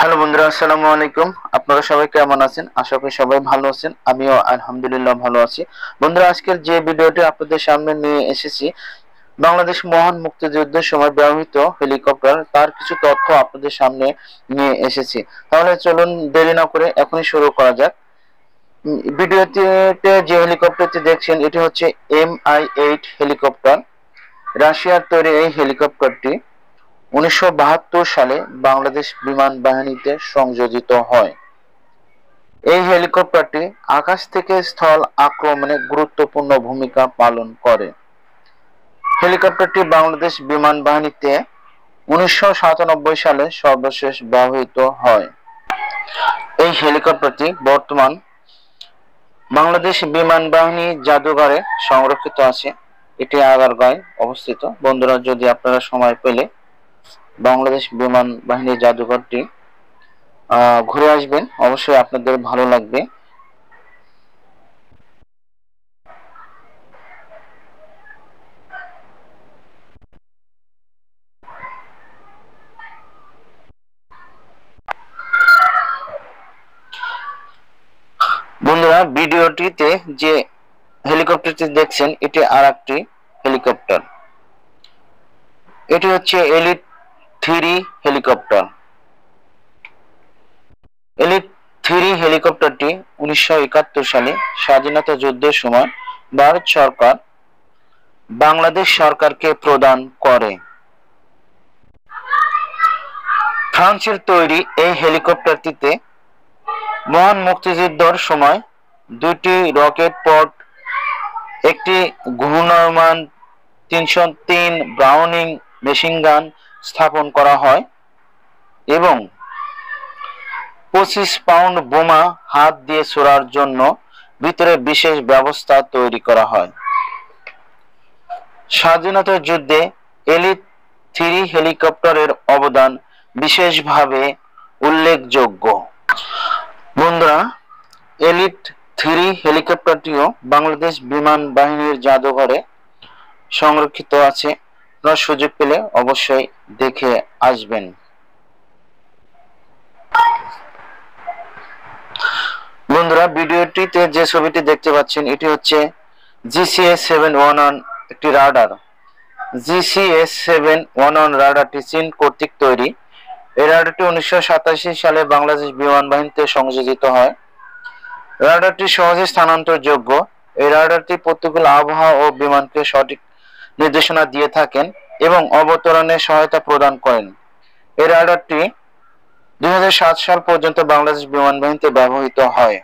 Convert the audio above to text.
Hello বন্ধুরা, আসসালামু আলাইকুম। আপনারা সবাই কেমন আছেন? আশা করি সবাই ভালো আছেন। আমিও আলহামদুলিল্লাহ ভালো আছি। বন্ধুরা, আজকের যে ভিডিওটি আপনাদের সামনে নিয়ে এসেছি, বাংলাদেশ মহান মুক্তিযুদ্ধের সময় ব্যবহৃত হেলিকপ্টার, তার কিছু তথ্য আপনাদের সামনে নিয়ে এসেছি। তাহলে চলুন দেরি না করে এখনই শুরু করা যাক। ভিডিওতে যে হেলিকপ্টারটি দেখছেন, এটি হচ্ছে MI-8 হেলিকপ্টার। রাশিয়ার তৈরি এই হেলিকপ্টারটি 1972 সালে বাংলাদেশ বিমান বাহিনীতে সংযোজিত হয়। এই হেলিকপ্টারটি আকাশ থেকে স্থল আক্রমণে গুরুত্বপূর্ণ ভূমিকা পালন করে। হেলিকপ্টারটি বাংলাদেশ বিমান বাহিনীতে 1997 সালে সর্বশেষ ব্যবহৃত হয়। এই হেলিকপ্টারটি বর্তমান বাংলাদেশ বিমান বাহিনী জাদুঘরে সংরক্ষিত আছে। এটি আগারগাঁওয়ে অবস্থিত। বন্ধুরা, যদি আপনারা সময় পেলে বাংলাদেশ বিমান বাহিনী জাদুঘরটি ঘুরে আসবেন, অবশ্যই আপনাদের ভালো লাগবে। বন্ধুরা, ভিডিওটিতে যে হেলিকপ্টারটি দেখছেন, এটি আরেকটি হেলিকপ্টার। এটি হচ্ছে এলিট 3 হেলিকপ্টার। এলিট 3 হেলিকপ্টারটি 1971 সালে স্বাধীনতা যুদ্ধের সময় ভারত সরকার বাংলাদেশ সরকারকে প্রদান করে। ফ্রান্সের তৈরি এই হেলিকপ্টারটিতে মহান মুক্তিযুদ্ধের সময় দুটি রকেট পড, একটি ঘূর্ণায়মান 303 ব্রাউনিং মেশিনগান স্থাপন করা হয় এবং 25 পাউন্ড বোমা হাত দিয়ে ছোড়ার জন্য ভিতরে বিশেষ ব্যবস্থা তৈরি করা হয়। স্বাধীনতা যুদ্ধে এলিট 3 হেলিকপ্টারের অবদান বিশেষভাবে উল্লেখযোগ্য। বন্ধুরা, এলিট 3 হেলিকপ্টারটিও বাংলাদেশ বিমান বাহিনীর জাদুঘরে সংরক্ষিত আছে। আপনারা সুযোগ পেলে অবশ্যই দেখে আসবেন। বন্ধুরা, ভিডিওটিতে যে ছবিটি দেখতে পাচ্ছেন, এটি হচ্ছে GCS-711 একটি রাডার। GCS-711 রাডারটি চীন কর্তৃক তৈরি। এই রাডারটি 1987 সালে বাংলাদেশ বিমান বাহিনীতে সংযোজিত হয়। রাডারটি সহজে স্থানান্তরযোগ্য। এই রাডারটি প্রতিকূল আবহাওয়া ও বিমানকে সঠিক নির্দেশনা দিয়ে থাকেন এবং অবতরণে সহায়তা প্রদান করেন। এই রাডারটি 2007 সাল পর্যন্ত বাংলাদেশ বিমান বাহিনীতে ব্যবহৃত হয়।